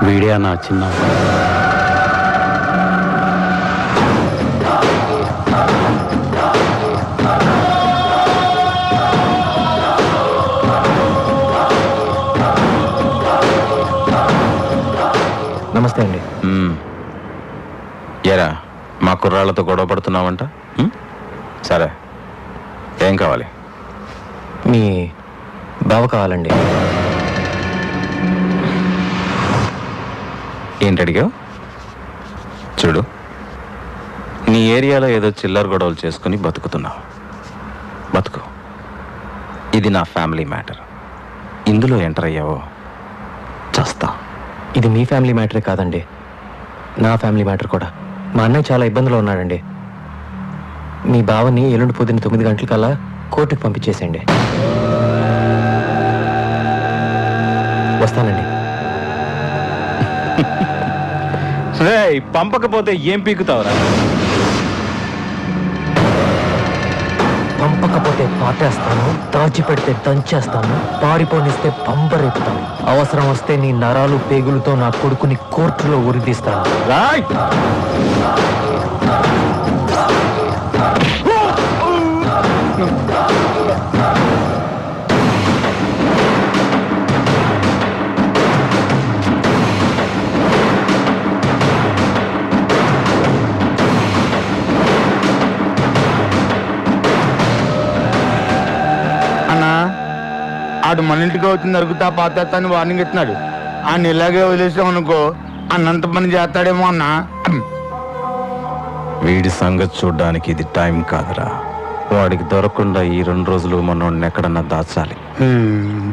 వీడియా నా చిన్న నమస్తే అండి. ఏరా మా కుర్రాళ్ళతో గొడవ పడుతున్నావంట? సరే, ఏం కావాలి? మీ బావ కావాలండి. ఏంటి అడిగావు? చూడు, నీ ఏరియాలో ఏదో చిల్లర గొడవలు చేసుకుని బతుకుతున్నావు. బతుకు. ఇది నా ఫ్యామిలీ మ్యాటర్. ఇందులో ఎంటర్ అయ్యావో చస్తా. ఇది మీ ఫ్యామిలీ మ్యాటరే కాదండి, నా ఫ్యామిలీ మ్యాటర్ కూడా. మా అన్నయ్య చాలా ఇబ్బందులు ఉన్నాడండి. మీ బావని ఎల్లుండి పొద్దున్న 9 గంటలకల్లా కోర్టుకు పంపించేసేయండి. వస్తానండి. పంపకపోతే ఏం పీకుతావురా? పంపకపోతే పాటేస్తాను, దాచిపెడితే దంచేస్తాను, పారిపోనిస్తే పంపరేపుతాను. అవసరం వస్తే నీ నరాలు పేగులతో నా కొడుకుని కోర్టులో ఉరిదీస్తాను. ఆడు మన ఇంటికి వచ్చి నరుగుతా పాతేస్తాను వార్నింగ్ ఇస్తున్నాడు. ఆయన ఇలాగే వదిలేసాం అనుకో అన్నంత పని చేస్తాడేమో అన్నా. వీడి సంగతి చూడ్డానికి ఇది టైం కాదురా. వాడికి దొరకకుండా ఈ 2 రోజులు మనోడిని ఎక్కడన్నా దాచాలి.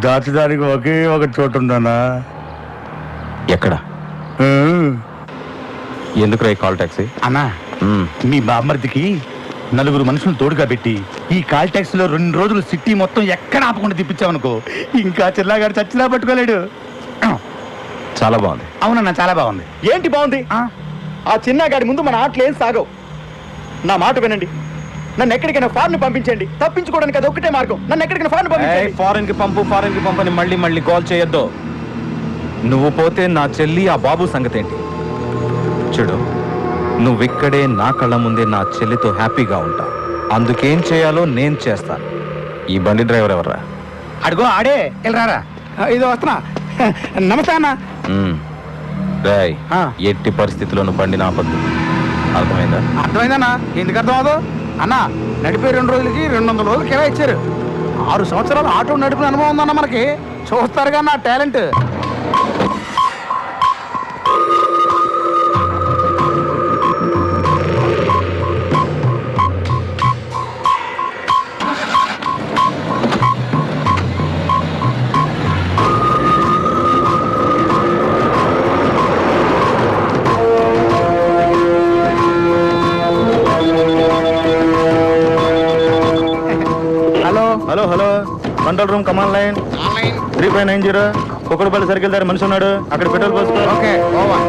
దాచడానికి ఒకే ఒక చోటు ఉందన్నా. ఎక్కడ? ఎందుకు రా కాల్ టాక్సీ? అన్నా, మీ బామ్మర్దికి 4 మనుషులు తోడుగా పెట్టి ఈ కాల్ ట్యాక్సీ లో 2 రోజులు సిటీ మొత్తం ఎక్కడ ఆపకుండా తిప్పించామనుకో ఇంకా చిల్లాగాడు చచ్చినా పట్టుకోలేడు. చాలా బాగుంది. అవునన్నా, చాలా బాగుంది. ఏంటి బాగుంది? ఆ చిన్నగాడి ముందు మన ఆటలు ఏం సాగవు. నా మాట వినండి, నన్ను ఎక్కడికైనా ఫారెన్ పంపించండి. తప్పించుకోవడానికి అది ఒక్కటే మార్గం. నన్ను ఎక్కడికైనా ఫారెన్ పంపించండి. ఫారెన్ కి పంపని మళ్ళీ కాల్ చేయొద్దు. నువ్వు పోతే నా చెల్లి ఆ బాబు సంగతి ఏంటి? చూడు, నువ్విక్కడే నా కళ్ళ ముందే నా చెల్లితో హ్యాపీగా ఉంటావు. అందుకేం చేయాలో నేను చేస్తాను. ఈ బండి డ్రైవర్ ఎవర్రా? అడుగో ఆడే వెళ్ళరారా. ఇది వస్తున్నా. నమస్తే అన్న. రాయ్, ఎట్టి పరిస్థితుల్లోనూ బండి నాపద్దు. అర్థమైందా? అర్థమైందన్నా. ఎందుకు అర్థం అవదు అన్నా? నడిపే 2 రోజులకి 200 రోజులు కిరా ఇచ్చారు. 6 సంవత్సరాలు ఆటో నడిపిన అనుభవం ఉందన్న మనకి. చూస్తారుగా నా talent. Hello, control room, command line 3590. Kukkadapalli circle దగ్గర మనిషి ఉన్నాడు, అక్కడ పెట్రోల్ పోసుకో. Okay, over.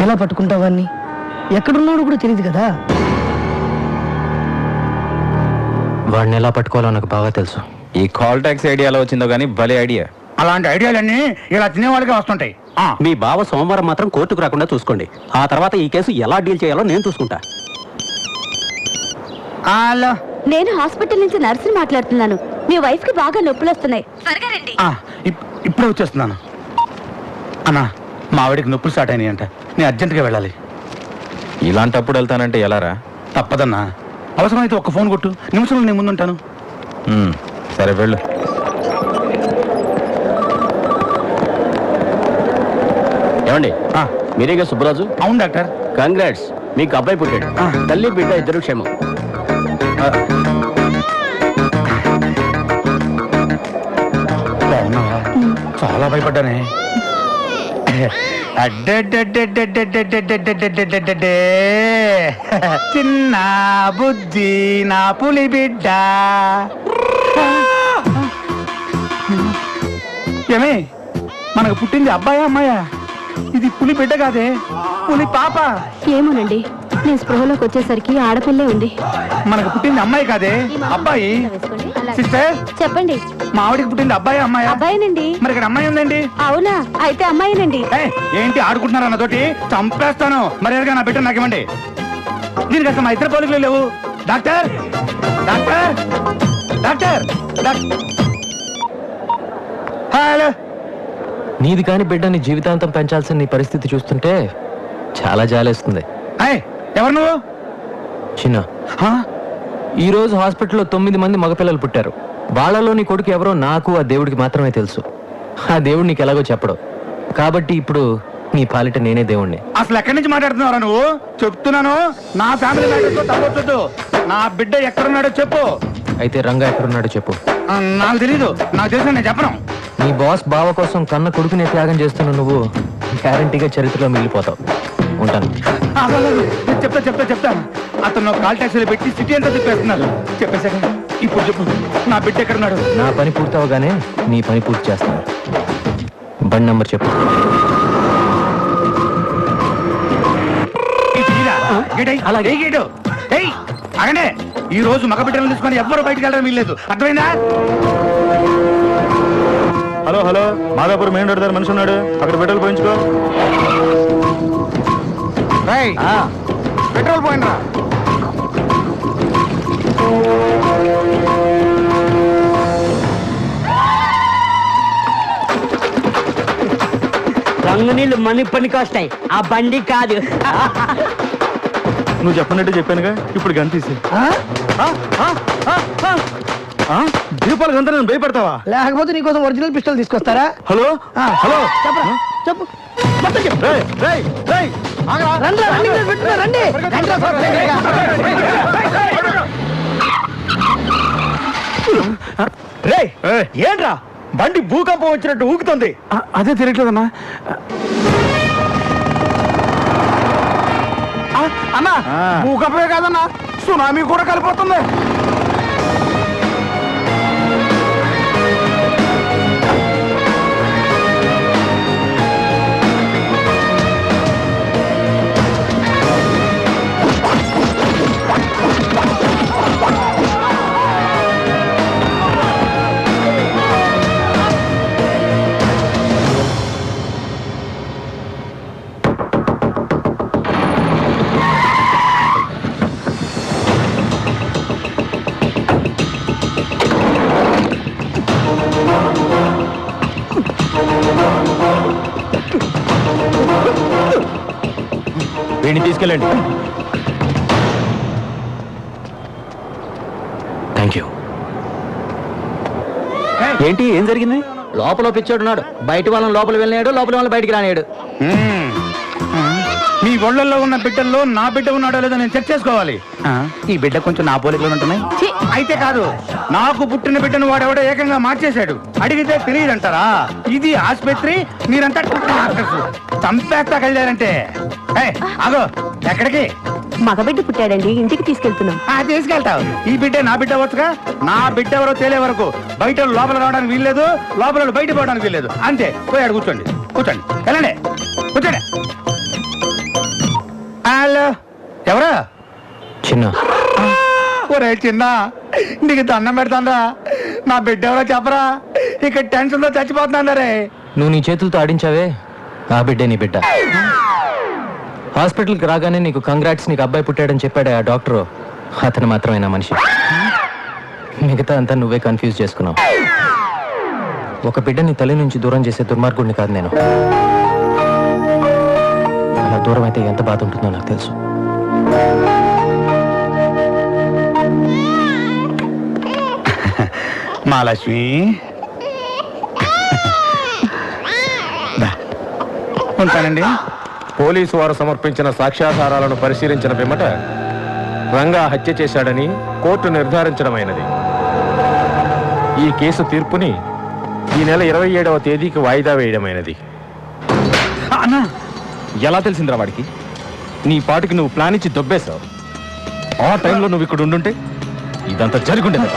ఎలా పట్టుకుంటావాన్ని? ఎక్కడున్నాడు కూడా తెలియదు కదా. వాడిని ఎలా పట్టుకోవాలో నాకు బాగా తెలుసు. ఈ కాల్ టాక్సీ ఐడియా ఎలా వచ్చిందో కానీ భలే ఐడియా. అలాంటి ఐడియాలన్నీ ఇలా తినేవాళ్ళకే వస్తుంటాయి. మీ బావ సోమవారం మాత్రం కోర్టుకు రాకుండా చూసుకోండి. ఆ తర్వాత ఈ కేసు ఎలా డీల్ చేయాలో నేను చూసుకుంటా. నేను హాస్పిటల్ నుంచి నర్సుని మాట్లాడుతున్నాను. మీ వైఫ్ కి బాగా నొప్పులు వస్తున్నాయి, త్వరగా రండి. ఇప్పుడే వచ్చేస్తున్నాను. అన్నా, మా ఆవిడికి నొప్పులు స్టార్ట్ అయినాయి అంట. నేను అర్జెంటుగా వెళ్ళాలి. ఇలాంటప్పుడు వెళ్తానంటే ఎలారా? తప్పదన్నా. అవసరమైతే ఒక్క ఫోన్ కొట్టు, నిమిషంలో నేను ముందుంటాను. సరే, వెళ్ళు. ఏమండి, మీరేగా సుబ్బరాజు? అవును డాక్టర్. కంగ్రాట్స్, మీకు అబ్బాయి పుట్టాడు. తల్లి బిడ్డ ఇద్దరు క్షేమం. బాగున్నావా? చాలా భయపడ్డానే. చిన్న బుద్ధి నా పులి బిడ్డ. ఏమే, మనకు పుట్టింది అబ్బాయా అమ్మాయా? ఇది పులి బిడ్డ కాదే, పులి పాప. ఏమోనండి, నేను స్పృహలోకి వచ్చేసరికి ఆడపిల్లే ఉంది. మనకు పుట్టింది అమ్మాయి కాదే, అబ్బాయి. సిస్టర్, చెప్పండి. మా ఆవిడికి పుట్టింది అబ్బాయి అమ్మాయి? అబ్బాయినండి. మరి ఇక్కడ అమ్మాయి ఉందండి. అవునా? అయితే అమ్మాయినండి. ఏయ్, ఏంటి ఆడుకుంటున్నారా నాతోటి? చంపేస్తాను. మరి ఎలాగా నా బిడ్డ నాకు ఇవ్వండి. దీనికి అసలు మా ఇద్దరు పోలికలు లేవు. Doctor, doctor, doctor, hello. నీది కాని బిడ్డని జీవితాంతం పెంచాల్సిన నీ పరిస్థితి చూస్తుంటే చాలా జాలేస్తుంది. ఎవరు నువ్వు? చిన్న, ఈ రోజు హాస్పిటల్లో 9 మంది మగపిల్లలు పుట్టారు. వాళ్ళలో నీ కొడుకు ఎవరో నాకు ఆ దేవుడికి మాత్రమే తెలుసు. ఆ దేవుడు నీకు ఎలాగో చెప్పడు. కాబట్టి ఇప్పుడు నీ పాలిట నేనే దేవుణ్ణి. అసలు ఎక్కడి నుంచి మాట్లాడుతున్నావురా నువ్వు? చెప్తున్నాను, నా ఫ్యామిలీ మ్యాటర్తో తప్పొద్దు. నా బిడ్డ ఎక్కడున్నాడో చెప్పు. అయితే రంగా ఎక్కడున్నాడో చెప్పు. నాకు తెలీదు. నాకు తెలిసిన నేను చెప్పను. నీ బాస్ బావ కోసం కన్న కొడుకునే త్యాగం చేస్తున్న నువ్వు గ్యారంటీగా చరిత్రలో మిగిలిపోతావు. ఉంటాను. చెప్తాను. అతను కాల్ టాక్సీలో పెట్టి సిటీ అంతా తిప్పేస్తున్నారు. చెప్పేశాక ఇప్పుడు చెప్పు, నా బిడ్డ ఎక్కడున్నాడు? నా పని పూర్తవగానే నీ పని పూర్తి చేస్తాను. బండి నంబర్ చెప్పు. అలాగే అగనే ఈ రోజు మగ బిడ్డలను తీసుకొని ఎవ్వరు బయటకు వెళ్ళడం వీల్లేదు. అర్థమైందా? Hello hello, Madhapur main road దగ్గర మనిషి ఉన్నాడు, అక్కడ పెట్రోల్ పోయించుకో. పెట్రోల్ పోయినరా? రంగు నీళ్ళు మనీ పనికి వస్తాయి, ఆ బండి కాదు. నువ్వు చెప్పినట్టు చెప్పానుగా, ఇప్పుడు గన్ తీసి. దీపాలు గంత నేను భయపడతావా? లేకపోతే నీకోసం ఒరిజినల్ పిస్టల్ తీసుకొస్తారా? హలో హలో, చెప్పరా, చెప్పు. రేయ్, రేయ్, రేయ్, ఆగరా. రండి, రండి. రేయ్, ఏంట్రా బండి భూకంపం వచ్చినట్టు ఊగుతుంది? అదే తిరగట్లేదన్నా. అన్నా, భూకంపమే కాదన్నా, సునామీ కూడా కలిపోతుంది. వీడిని తీసుకెళ్ళండి. Thank you. ఏంటి, ఏం జరిగింది? లోపల పిచ్చోడున్నాడు, బయట వాళ్ళని లోపల వెళ్ళినాడు, లోపల వాళ్ళని బయటికి రానియాడు. మీ ఒళ్ళల్లో ఉన్న బిడ్డల్లో నా బిడ్డ ఉన్నాడో లేదో నేను చెక్ చేసుకోవాలి. ఈ బిడ్డ కొంచెం నా పోలికలు ఉంటున్నాయి. అయితే కాదు, నాకు పుట్టిన బిడ్డను వాడెవడో ఏకంగా మార్చేశాడు. అడిగితే తెలియదంటారా? ఇది ఆసుపత్రి, మీరంతా డాక్టర్స్. చంపేస్తా కలిగారంటే. ఆగో, ఎక్కడికి? మగబిడ్డ పుట్టాడండి, ఇంటికి తీసుకెళ్తున్నాం. తీసుకెళ్తావు. ఈ బిడ్డ నా బిడ్డ వచ్చుగా. నా బిడ్డ ఎవరో తేలే వరకు బయట లోపల రావడానికి వీల్లేదు, లోపల బయట పోవడానికి వీల్లేదు. అంతే. పోయాడు. కూర్చోండి, కూర్చోండి, వెళ్ళండి, కూర్చోండి. హలో, ఎవరా? చిన్న, ఒరే చిన్న, నీకు దండం పెడతాందా? నా బిడ్డ ఎవరో చెప్పరా? ఇక్కడ టెన్షన్ తో చచ్చిపోతున్నా రే. నువ్వు నీ చేతులతో ఆడించావే, ఆ బిడ్డే నీ బిడ్డ. హాస్పిటల్కి రాగానే నీకు కంగ్రాట్స్, నీకు అబ్బాయి పుట్టాడని చెప్పాడే ఆ డాక్టరు, అతను మాత్రమే నా మనిషి. మిగతా అంతా నువ్వే కన్ఫ్యూజ్ చేసుకున్నావు. ఒక బిడ్డని తల్లి నుంచి దూరం చేసే దుర్మార్గుడిని కాదు నేను. అలా దూరం అయితే ఎంత బాధ ఉంటుందో నాకు తెలుసు. మహాలక్ష్మి, ఉంటానండి. పోలీసు వారు సమర్పించిన సాక్ష్యాధారాలను పరిశీలించిన పిమ్మట రంగా హత్య చేశాడని కోర్టు నిర్ధారించడమైనది. ఈ కేసు తీర్పుని ఈ నెల 27వ తేదీకి వాయిదా వేయడమైనది. అన్నా, ఎలా తెలిసిందిరా వాడికి? నీ పాటికి నువ్వు ప్లాన్ ఇచ్చి దొబ్బేశావు. ఆ టైంలో నువ్వు ఇక్కడ ఉండుంటే ఇదంతా జరుగుండేది.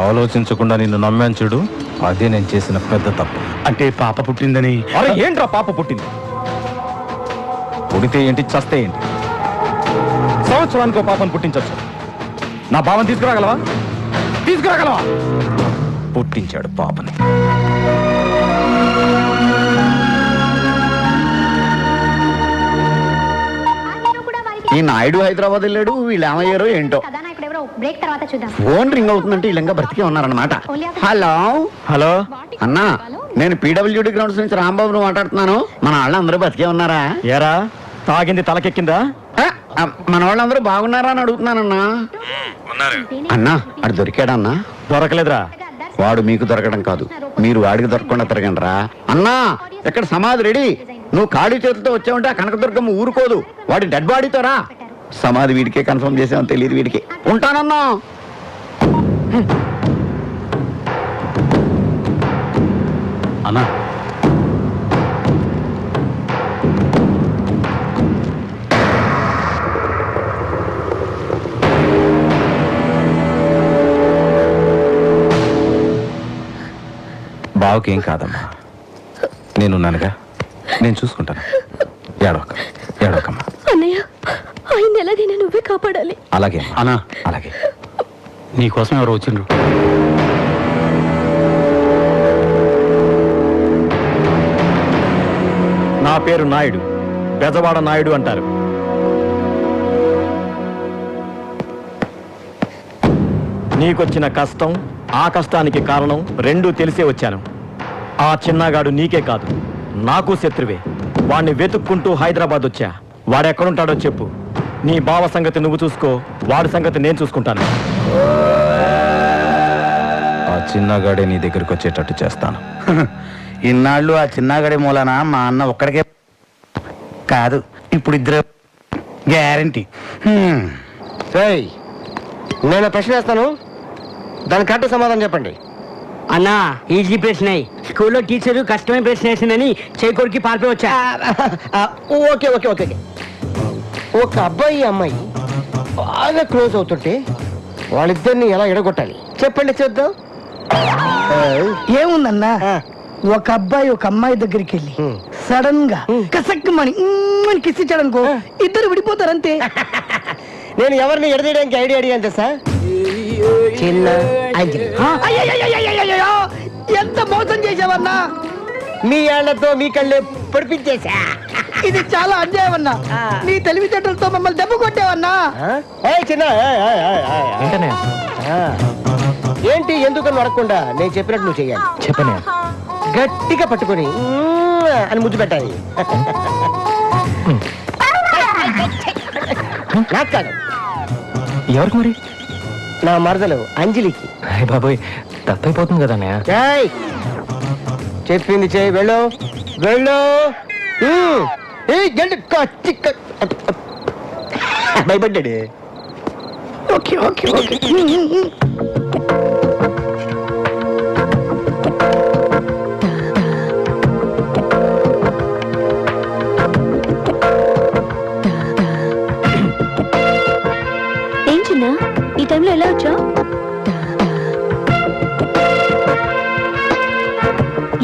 ఆలోచించకుండా నిన్ను నమ్మాను చూడు, అదే నేను చేసిన పెద్ద తప్పు. అంటే పాప పుట్టిందని? అరే ఏంట్రా పాప పుట్టింది? పుడితే ఏంటి, చస్తే ఏంటి? అవసరానికి పాపను పుట్టించవచ్చు. నా బావని తీసుకురాగలవా? తీసుకురాగలవా? పుట్టించాడు పాపని. ఈ నాయుడు హైదరాబాద్ వెళ్ళాడు, వీళ్ళు ఏమయ్యారో ఏంటో. బ్రేక్ తర్వాత చూద్దాం. ఫోన్ రింగ్ అవుతుందంటే వీళ్ళంగా బ్రతికే ఉన్నారన్నమాట. హలో హలో అన్నా, నేను పీడబ్ల్యూడి గ్రౌండ్స్ నుంచి రాంబాబును మాట్లాడుతున్నాను. మన వాళ్ళందరూ బతికే ఉన్నారా? ఏరా తాగింది తలకెక్కిందా? మన వాళ్ళందరూ బాగున్నారా అని అడుగుతున్నానన్నా. అన్నా అడు దొరికాడన్నా? దొరకలేదురా. వాడు మీకు దొరకడం కాదు, మీరు వాడికి దొరకకుండా తిరగండి రా. అన్నా ఇక్కడ సమాధి రెడీ. నువ్వు ఖాళీ చేతులతో వచ్చావంటే ఆ కనకదుర్గమ్మ ఊరుకోదు. వాడి డెడ్ బాడీతో రా. సమాధి వీడికే కన్ఫర్మ్ చేసామని తెలియదు వీడికి. ఉంటానన్నా. అన్నా బావకేం కాదమ్మా, నేనున్నానుగా, నేను చూసుకుంటాను. ఏడవకమ్మా. అన్నయ్య ఆయన ఎలాగైనా నువ్వే కాపాడాలి. అలాగే అన్నా అలాగే. నీకోసం ఎవరు వచ్చిండ్రు? నా పేరు నాయుడు, బెజవాడ నాయుడు అంటారు. నీకొచ్చిన కష్టం, ఆ కష్టానికి కారణం రెండూ తెలిసే వచ్చాను. ఆ చిన్నగాడు నీకే కాదు నాకు శత్రువే. వాణ్ణి వెతుక్కుంటూ హైదరాబాద్ వచ్చా. వాడెక్కడుంటాడో చెప్పు. నీ బావ సంగతి నువ్వు చూసుకో, వాడి సంగతి నేను చూసుకుంటాను. ఆ చిన్నగాడే నీ దగ్గరికి వచ్చేటట్టు చేస్తాను. ఇన్నాళ్ళు ఆ చిన్నగడి మూలన మా అన్న ఒక్కడికే కాదు, ఇప్పుడు ఇద్దరు గ్యారంటీ. నేను ప్రశ్న వేస్తాను, దానికి కరెక్ట్ సమాధానం చెప్పండి. అన్నా ఈజీ ప్రశ్న. స్కూల్లో టీచరు కష్టమైన ప్రశ్న వేసిందని చేకూరికి పారిపోయి వచ్చా. Okay okay okay. ఒక అబ్బాయి అమ్మాయి బాగా క్లోజ్ అవుతుంటే వాళ్ళిద్దరిని ఎలా ఎడగొట్టాలి చెప్పండి చూద్దాం. ఏముందన్నా, ఒక అబ్బాయి ఒక అమ్మాయి దగ్గరికి వెళ్ళి సడన్ గా కసక్కుమని కిస్ ఇచ్చాడనుకో, ఇద్దరు విడిపోతారంతే. నేను ఎవరిని ఎడదీయడానికి ఐడియా అడిగాను తెలుసా? చిన్న అంజలి. అయ్యయ్యయ్యయ్యయ్యయ్యయ్యో, ఎంత మోసం చేసావన్నా. మీ ఏళ్లతో మీ కళ్ళే పొడిపించేశా. ఇది చాలా అన్యాయం అన్నా. నీ తెలివితేటలతో మమ్మల్ని దెబ్బ కొట్టావన్నా. చిన్న ఏంటనే ఏంటి ఎందుకని అడగకుండా నేను చెప్పినట్టు నువ్వు చెయ్యాలి. చెప్పనే గట్టిగా పట్టుకొని అని ముద్దు పెట్టాలి. నాకు కాదు, ఎవరికి మరి? నా మరదలు అంజలికి. అయ్య బాబోయ్, తప్పైపోతుంది కదా అన్నయ్య. ఏయ్, చెప్పింది చేయి, వెళ్ళు వెళ్ళు. భయపడ్డాడు. Okay okay okay. ఏం చిన్నా ఈ టైంలో ఎలా వచ్చావు?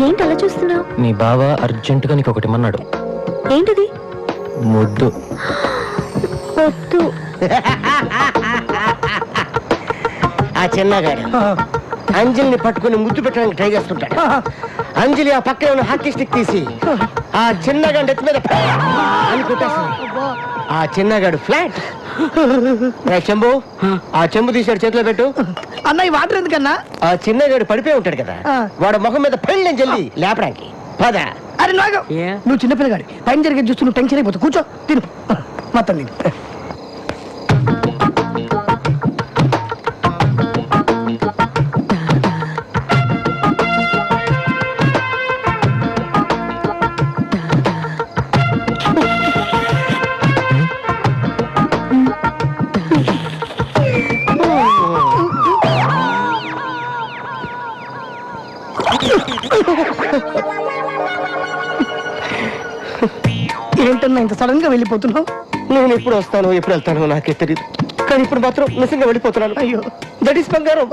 ఏంటి అలా చూస్తున్నావు? నీ బావ అర్జెంటుగా నీకు ఒకటి ఇమ్మన్నాడు. ఏంటిది? ముద్దు. వద్దు. ఆ చిన్నగాడు అంజలిని పట్టుకుని ముద్దు పెట్టడానికి ట్రై చేస్తుంటాడు. అంజలి ఆ పక్కన ఉన్న హాకీ స్టిక్ తీసి ఆ చిన్నగాడు ఎత్తి మీద అని కొట్టేస్తుంది. ఆ చిన్నగాడు ఫ్లాట్. చెంబు, ఆ చెంబు తీసాడు చేతిలో పెట్టు. అన్న ఈ వాటర్ ఎందుకన్నా? ఆ చిన్నగాడు పడిపోయి ఉంటాడు కదా, వాడు ముఖం మీద పెళ్ళని చెల్లి లేపడానికి పద. అరే నాగ, నువ్వు చిన్నపిల్లగాడి పైన జరిగే చూస్తూ నువ్వు టెన్షన్ అయిపోతావు. కూర్చో, తిను మొత్తం తిను. ఏంటన్నా ఇంత సడన్ గా వెళ్ళిపోతున్నావు? నేను ఎప్పుడు వస్తాను ఎప్పుడు వెళ్తాను నాకే తెలియదు, కానీ ఇప్పుడు మాత్రం నిజంగా వెళ్ళిపోతున్నాను. అయ్యో, దట్ ఈస్ బంగారం.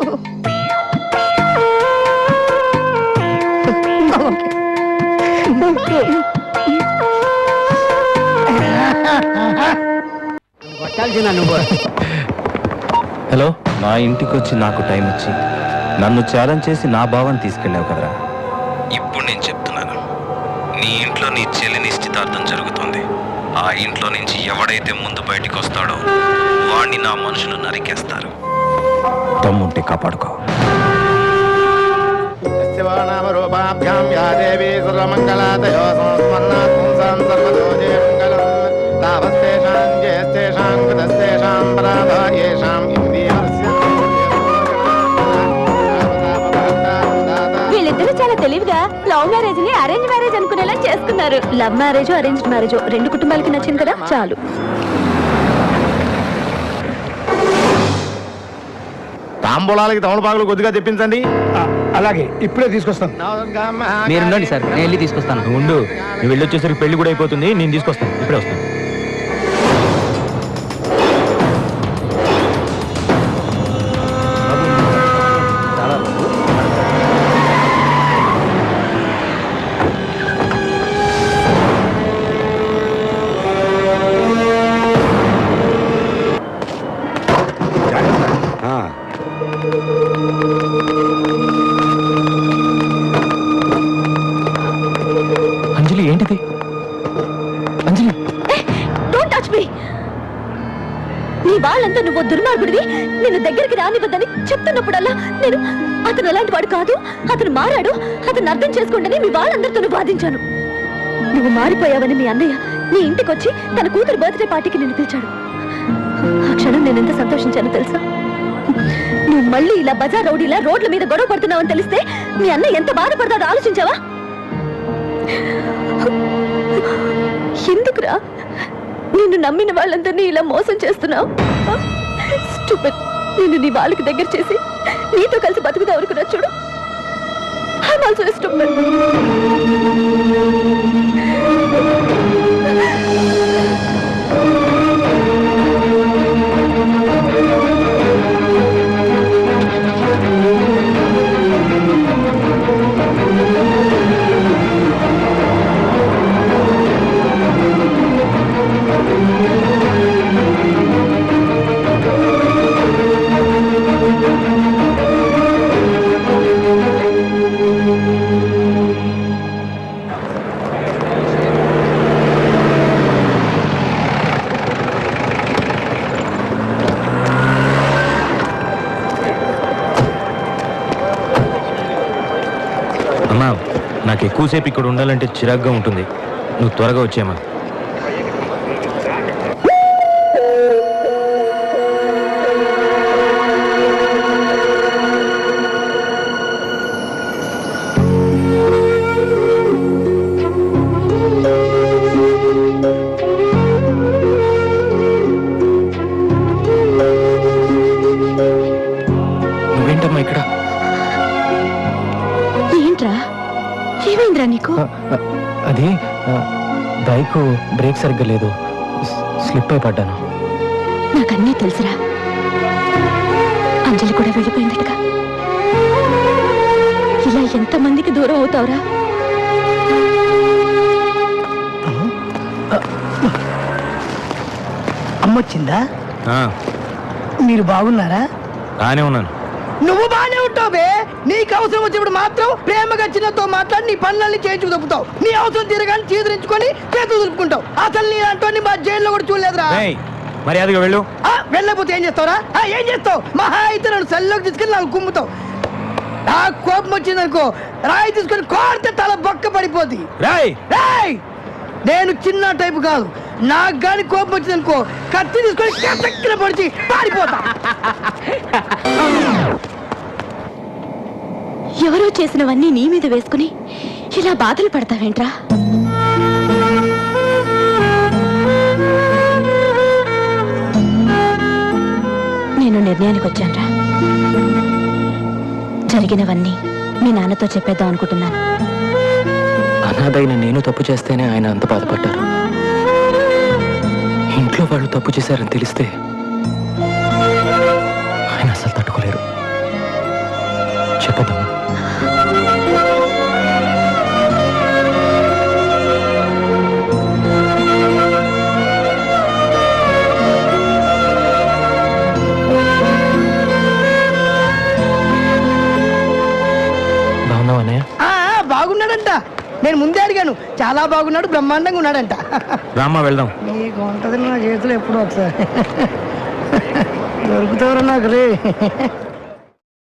చాలు చిన్న నువ్వు హలో. నా ఇంటికి వచ్చి నాకు టైం ఇచ్చి నన్ను ఛాలెంజ్ చేసి నా భావాన్ని తీసుకెళ్ళావు కదరా. ఇప్పుడు నేను చెప్తున్నాను, నీ ఇంట్లో నీ చెల్లి నిశ్చితార్థం జరుగుతుంది. ఆ ఇంట్లో నుంచి ఎవడైతే ముందు బయటికి వస్తాడో వాణ్ణి నా మనుషులు నరికేస్తారు. తమ్ముంటే కాపాడుకో. శివానామరూపాభ్యాం యా దేవీ సర్వమంగళాదయో సంస్మరణాత్ పుంసాం సర్వదోజే మంగళం లాభస్తేషాం జయస్తేషాం కృతస్తేషాం పరాభాయేషాం ఇంద్రియస్య వీళ్ళిద్దరూ చాలా తెలివిగా లవ్ మ్యారేజ్ ని అరేంజ్ మ్యారేజ్ అనుకునేలా చేసుకున్నారు. లవ్ మ్యారేజ్ అరేంజ్డ్ మ్యారేజ్ రెండు కుటుంబాలకి నచ్చింది కదా, చాలు. తాంబూలాలకి తమలపాకులు కొద్దిగా తెప్పించండి. అలాగే ఇప్పుడే తీసుకొస్తాను. మీరుండండి సార్, నేను వెళ్ళి తీసుకొస్తాను. నువ్వు ఉండు, నువ్వు వెళ్ళొచ్చేసరికి పెళ్లి కూడా అయిపోతుంది. నేను తీసుకొస్తాను, ఇప్పుడే వస్తాను. అంజలి, ఏంటిది? అంజలి, డోంట్ టచ్ మీ. నీ వాళ్ళంతా నువ్వు దుర్మార్గుడివి, నిన్ను దగ్గరికి రానివ్వద్దని చెప్తున్నప్పుడల్లా నేను అతను అలాంటి వాడు కాదు, అతను మారాడు, అతను అర్థం చేసుకోండి మీ వాళ్ళందరితో వాదించాను. నువ్వు మారిపోయావని మీ అన్నయ్య నీ ఇంటికి వచ్చి తన కూతురు బర్త్డే పార్టీకి నిన్ను పిలిచాడు. ఆ క్షణం నేను ఎంత సంతోషించానో తెలుసా? నువ్వు మళ్ళీ ఇలా బజార్ రౌడీలా రోడ్ల మీద గొడవ పడుతున్నావని తెలిస్తే మీ అన్నయ్య ఎంత బాధపడతాడో ఆలోచించావా? ఎందుకురా నిన్ను నమ్మిన వాళ్ళందరినీ ఇలా మోసం చేస్తున్నావు? స్టూపిడ్. నిన్ను నీ వాళ్ళకి దగ్గర చేసి నీతో కలిసి బతుకుతా అనుకున్నా చూడు. I'm also a stupid. అమ్మా, నాకు ఎక్కువసేపు ఇక్కడ ఉండాలంటే చిరాగ్గా ఉంటుంది. నువ్వు త్వరగా వచ్చేయమ్మా. నువ్వేంటమ్మా ఇక్కడ? ఏంట్రా, ఏమైందిరా నీకు? అది బైక్ బ్రేక్ సరిగ్గా లేదు, స్లిప్ అయి పడ్డాను. నాకన్నీ తెలుసురా. అంజలి కూడా వెళ్ళిపోయిందటగా. ఇలా ఎంతమందికి దూరం అవుతావురా? అమ్మొచ్చిందా? మీరు బాగున్నారా? బాగానే ఉన్నాను. నువ్వు బానే ఉంటావు బే. నీకు అవసరం వచ్చినప్పుడు మాత్రం ప్రేమగా చిన్నతో మాట్లాడి నీ పనులన్నీ చేయించుకు తప్పుతావు. నీ అవసరం తీరగానే చీదరించుకొని చేతులు దులుపుకుంటావు. అసలు నీ అంటోని మా జైల్లో కూడా చూడలేదురా. మర్యాదగా వెళ్ళు. వెళ్ళకపోతే ఏం చేస్తావురా? ఏం చేస్తావు? మహా అయితే నన్ను సెల్లోకి తీసుకెళ్ళి నాకు కుమ్ముతావు. నాకు కోపం వచ్చిందనుకో, రాయి తీసుకొని కోరితే తల బొక్క పడిపోద్ది. రాయ్ నేను చిన్న టైపు కాదు. నాకు గాని కోపం వచ్చిందనుకో, కత్తి తీసుకొని కసక్కిన పొడిచి పారిపోతా. ఎవరో చేసినవన్నీ నీ మీద వేసుకుని ఇలా బాధలు పడతావేంట్రా? నేను నిర్ణయానికి వచ్చానురా. జరిగినవన్నీ మీ నాన్నతో చెప్పేద్దాం అనుకుంటున్నాను. అనాథైన నేను తప్పు చేస్తేనే ఆయన అంత బాధపడ్డారు. ఇంట్లో వాళ్ళు తప్పు చేశారని తెలిస్తే ఆయన అసలు తట్టుకోలేరు. చెప్పదమ్మా. బాగున్నాడంట. నేను ముందే అడిగాను, చాలా బాగున్నాడు, బ్రహ్మాండంగా ఉన్నాడంట. రామ్మా వెళ్దాం. నీకు ఉంటది నా చేతులు ఎప్పుడో ఒకసారి దొరుకుతావరా నాకు రే.